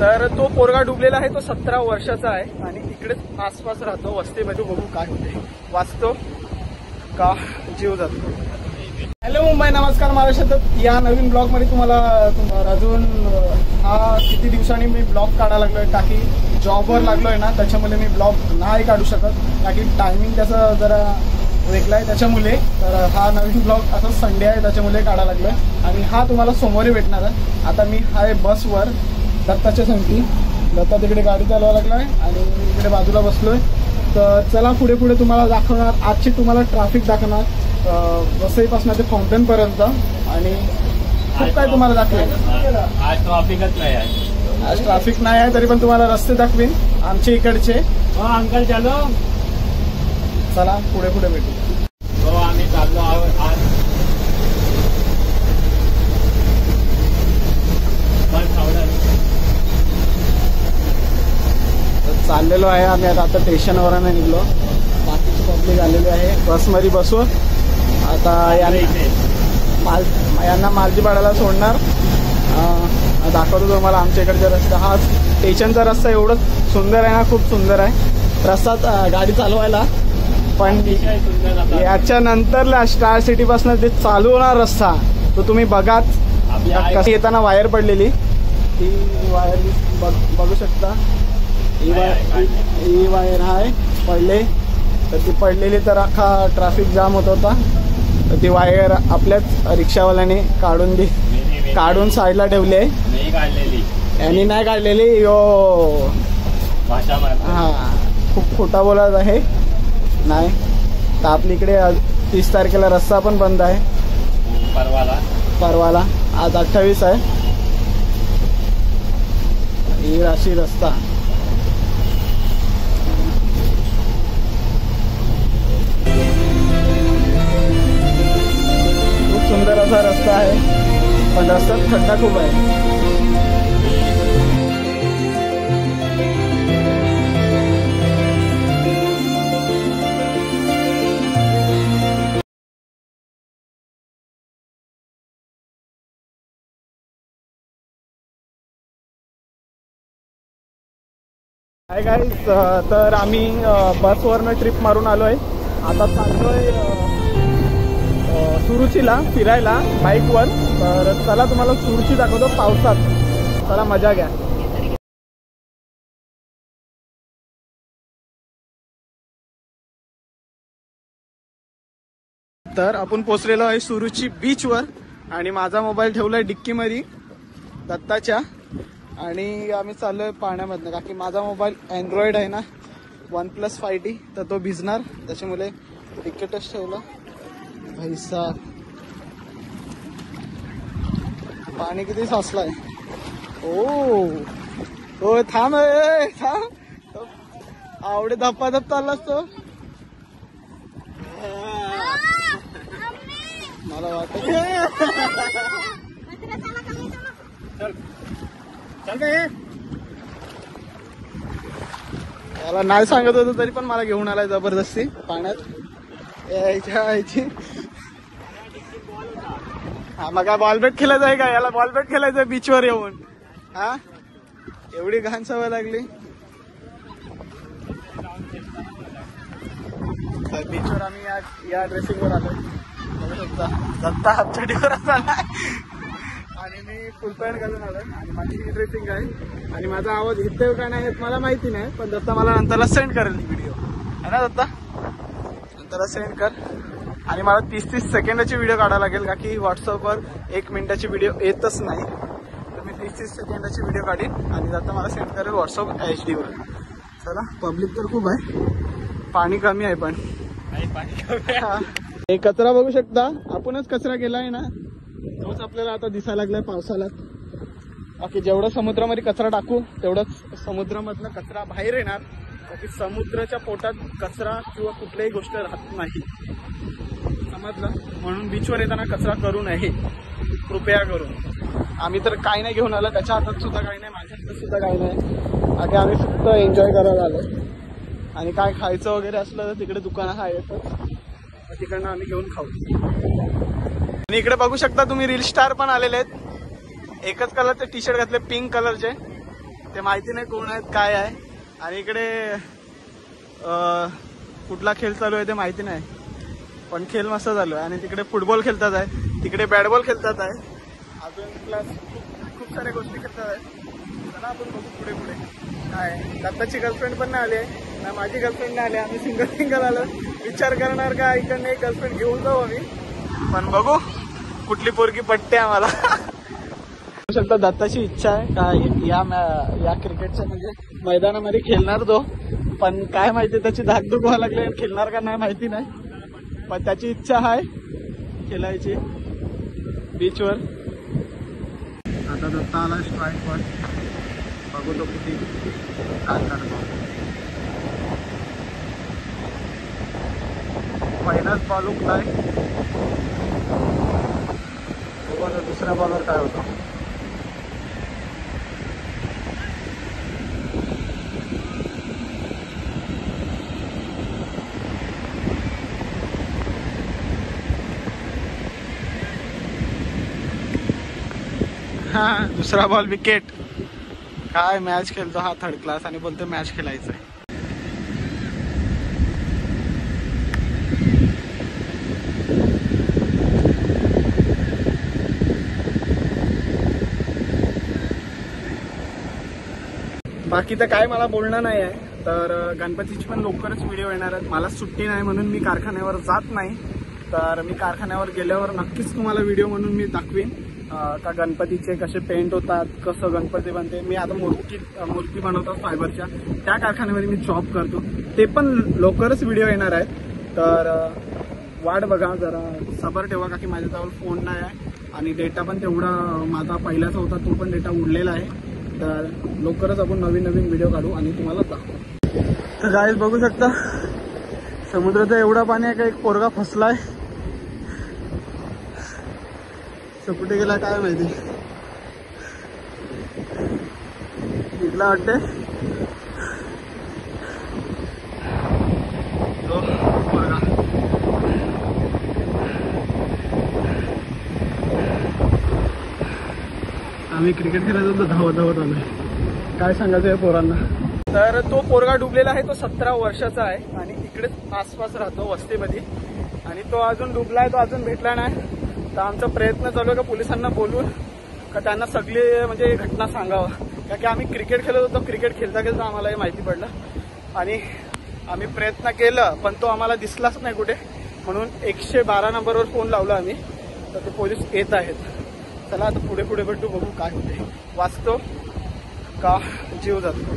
तर तो पोरगा डुबलेला आहे तो 17 वर्षाचा आहे आणि इकडेच आसपास राहतो वस्तीमध्ये. बघू काय होते, वाचतो का जीव जातो. हॅलो मुंबई, नमस्कार महाराष्ट्रात. या नवीन ब्लॉग मध्ये तुम्हाला अजून हा किती दिवसांनी मी ब्लॉग काढायला लागलोय का की जॉबवर लागलोय ना, त्याच्यामुळे मी ब्लॉग नाही काढू शकत का की टायमिंग त्याचं जरा वेगळा आहे त्याच्यामुळे. तर हा नवीन ब्लॉग आता संडे आहे त्याच्यामुळे काढायला लागलोय आणि हा तुम्हाला सोमवारी भेटणार आहे. आता मी आहे बसवर दत्ताच्या संगती. दत्ता तिकडे गाडी चालवायला लागलाय आणि मी इकडे बाजूला बसलोय. तर चला पुढे पुढे तुम्हाला दाखवणार. आजची तुम्हाला ट्रॅफिक दाखवणार वसईपासून ते फाउंटन पर्यंत आणि खूप काय तुम्हाला दाखवेल. आज ट्रॅफिकच नाही आहे, आज ट्रॅफिक नाही आहे तरी पण तुम्हाला रस्ते दाखवीन आमचे इकडचे. अंकल चलो, चला पुढे पुढे भेटू. हो आम्ही चाललो आहोत आज. चाललेलो आहे आम्ही आता स्टेशनवर निघलो. बाकीची पब्लिक आलेली आहे बसमध्ये बसून. आता यांना मालजीपाड्याला सोडणार. दाखवतो तुम्हाला आमच्या इकडचा रस्ता. हा स्टेशनचा रस्ता एवढं सुंदर आहे ना, खूप सुंदर आहे रस्ता गाडी चालवायला. पण याच्या नंतरला स्टार सिटी पासून ते चालू होणार रस्ता तो तुम्ही बघाच. कशी येताना वायर पडलेली ती वायर बघू शकता. ही वायर आहे पडले तर ती पडलेली तर अख्खा ट्रॅफिक जाम होत होता. तर ती वायर आपल्याच रिक्षावाल्याने काढून साईडला ठेवली आहे. यांनी नाही काढलेली. यो हा खूप खोटा बोलत आहे. नाही तर आपल्या इकडे 30 तारखेला रस्ता पण बंद आहे. परवाला आज 28 आहे. ही राशी रस्ता खूप सुंदर असा रस्ता आहे पण रस्त्यात खड्डा खूप आहे. हाय गाईज, तर आम्ही बसवरनं ट्रिप मारून आलो आहे. आता चाललोय सुरुचीला फिरायला बाईकवर. तर चला तुम्हाला सुरुची दाखवतो पावसात. चला मजा घ्या. तर आपण पोचलेलो आहे सुरुची बीचवर आणि माझा मोबाईल ठेवलाय डिक्कीमध्ये दत्ताच्या आणि आम्ही चाललोय पाण्यामधनं का की माझा मोबाईल अँड्रॉइड आहे ना OnePlus 5T तर तो भिजणार त्याच्यामुळे डिक्कीतच ठेवला. पैसा पाणी किती साचलाय. ओ थांब आवडे धप्पा चाललास तो. मला वाटत त्याला नाही सांगत होतो तरी पण मला घेऊन आलाय जबरदस्ती पाण्यात यायची. हा मग काय बॉलबॅट खेळायचं आहे का? याला बॉलबॅट खेळायचं बीचवर येऊन. हा एवढी घाण सवय लागली. बीचवर आम्ही या ड्रेसिंगवर आलोय. दत्ता हाफ चड्डीवर आलाय आणि मी फुल पॅन्ट घालून आलोय आणि माझी ही ड्रेसिंग आहे. आणि माझा आवाज येतोय का नाही मला माहिती नाही पण दत्ता मला नंतरला सेंड करेल व्हिडिओ है ना दत्ता. नंतरला सेंड कर. आणि मला 30-30 सेकंदाची व्हिडिओ काढायला लागेल का की व्हॉट्सअपवर 1 मिनिटाची व्हिडिओ येतच नाही. तर मी 30-30 सेकंदाची व्हिडिओ काढीन आणि दत्ता मला सेंड करेल व्हॉट्सअप HD वर. चला पब्लिक तर खूप आहे, पाणी कमी आहे पण हे कचरा बघू शकता. आपणच कचरा केलाय ना तोच आपल्याला आता दिसायला लागलाय पावसाळ्यात. बाकी जेवढं समुद्रामध्ये कचरा टाकू तेवढंच समुद्रामधला कचरा बाहेर येणार. बाकी समुद्राच्या पोटात कचरा किंवा कुठल्याही गोष्ट राहत नाही समजलं. म्हणून बीचवर येताना कचरा करू नये कृपया करून. आम्ही तर काही नाही घेऊन आलो, त्याच्या हातात सुद्धा काही नाही, माझ्या हातात सुद्धा काही नाही. बाकी आम्ही फक्त एन्जॉय करायला आलो. आणि काय खायचं वगैरे असलं तर तिकडे दुकानं आहेतच, तिकडनं आम्ही घेऊन खाऊ. आणि इकडे बघू शकता तुम्ही रील स्टार पण आलेले आहेत. एकच कलरचे टी शर्ट घातले पिंक कलरचे ते माहिती नाही कोण आहेत काय आहे. आणि इकडे कुठला खेळ चालू आहे ते माहिती नाही, पण खेळ मस्त चालू आहे. आणि तिकडे फुटबॉल खेळतात आहे, तिकडे बॅटबॉल खेळतात आहे, अजून प्लस खूप साऱ्या गोष्टी खेळतात आहे. चला आपण बघू पुढे पुढे काय. दत्ताची गर्लफ्रेंड पण नाही आली आहे ना, माझी गर्लफ्रेंड नाही आली. आम्ही सिंगल आलो. विचार करणार का इकडनं एक गर्लफ्रेंड घेऊन जाऊ आम्ही, पण बघू कुठली पोरगी पटते आम्हाला. शकता दत्ताची इच्छा आहे का या क्रिकेटच्या म्हणजे मैदानामध्ये खेळणार तो, पण काय माहिती त्याची धाकधूक व्हायला लागली, खेळणार का नाही माहिती नाही, पण त्याची इच्छा आहे खेळायची बीचवर. आता दत्ता आला स्ट्राईक वर, बघू तो किती काय करतो. पहिलाच बॉल उकलाय, बघू आता दुसऱ्या बॉलवर काय होतं. हा दुसरा बॉल विकेट. काय मॅच खेळतो हा थर्ड क्लास आणि बोलतो मॅच खेळायचं आहे. बाकी तर काय मला बोलणं नाही आहे. तर गणपतीची पण लवकरच व्हिडिओ येणार आहेत. मला सुट्टी नाही म्हणून मी कारखान्यावर जात नाही, तर मी कारखान्यावर गेल्यावर नक्कीच तुम्हाला व्हिडिओ म्हणून मी दाखवीन का गणपतीचे कसे पेंट होतात, कसं गणपती बनते. मी आता मूर्ती बनवतो फायबरच्या, त्या कारखान्यामध्ये मी जॉब करतो. ते पण लवकरच व्हिडिओ येणार आहेत, तर वाट बघा जरा, सबर ठेवा का की माझ्याजवळ फोन नाही आहे आणि डेटा पण तेवढा माझा पहिल्याचा होता तो पण डेटा उडलेला आहे. तर लवकरच आपण नवीन व्हिडिओ काढू आणि तुम्हाला दाखवू. तर गाईज बघू शकता समुद्राचं एवढा पाणी आहे का एक पोरगा फसलाय. कुठे गेला काय माहिती, निघला वाटते. आम्ही क्रिकेट खेळायला होतो, धावत आलोय. काय सांगायचं आहे पोरांना. तर तो पोरगा डुबलेला आहे, तो 17 वर्षाचा आहे आणि इकडेच आसपास राहतो वस्तीमध्ये. आणि तो अजून डुबलाय, तो अजून भेटला नाही. तर आमचा प्रयत्न चालू आहे का पोलिसांना बोलून का त्यांना सगळी म्हणजे घटना सांगावं, कारण की आम्ही क्रिकेट खेळत होतो. क्रिकेट खेळता खेळता आम्हाला हे माहिती पडलं आणि आम्ही प्रयत्न केलं पण तो आम्हाला दिसलाच नाही कुठे. म्हणून 112 नंबरवर फोन लावला आम्ही, तर ते पोलीस येत आहेत. चला आता पुढे भेटू, बघू काय होते, वाचतो का जीव जातो.